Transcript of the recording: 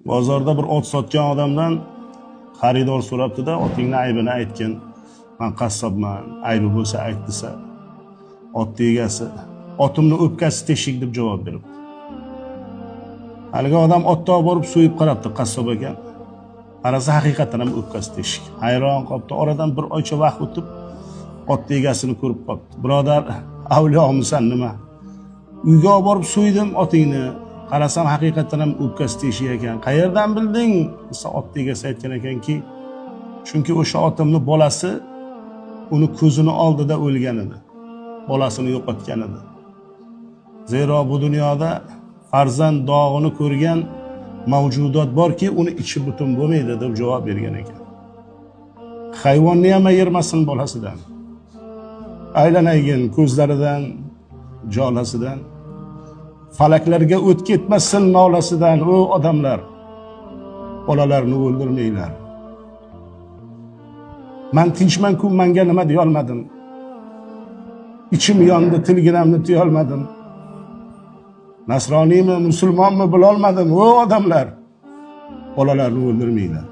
Bozorda bir ot sotgan odamdan xaridor so'rabdi-da, otingni aybini aytgin. Men qassobman, aybi bo'lsa ayt desa, ot egasi otimni o'pkasi teshik deb javob beribdi. Haligi odam otni olib borib so'yib qarabdi qassob ekan. Qarasa haqiqatan ham o'pkasi teshik. Hayron qolibdi. Oradan bir oycha vaqt o'tib ot egasini ko'rib qolibdi. Birodar, avliyomisan nima? Uyga olib borib so'ydim otingni. Qarasam haqiqatan ham o'pkasi teshik ekan. Qayerdan bilding? Desa ot egasi aytgan ekanki, chunki o'sha otimni bolasi uni ko'zini oldida o'lgan edi. Bolasini yo'qotgan edi. Zero bu dunyoda farzand dog'ini ko'rgan mavjudot borki, uni ichi butun bo'lmaydi deb javob bergan ekan. Hayvonni ham ayirmasin bolasidan. Aylanaygin ko'zlaridan, jonasidan. Falaklarga o't ketmasin nolasidan, o odamlar. Bolalarni o'ldirmanglar. Men tinchman-ku, menga nima deya olmadim. İçim yondi, tilginamni tiya olmadim. Nasroniymi, musulmonmi bilolmadim. O odamlar. Bolalarni o'ldirmanglar.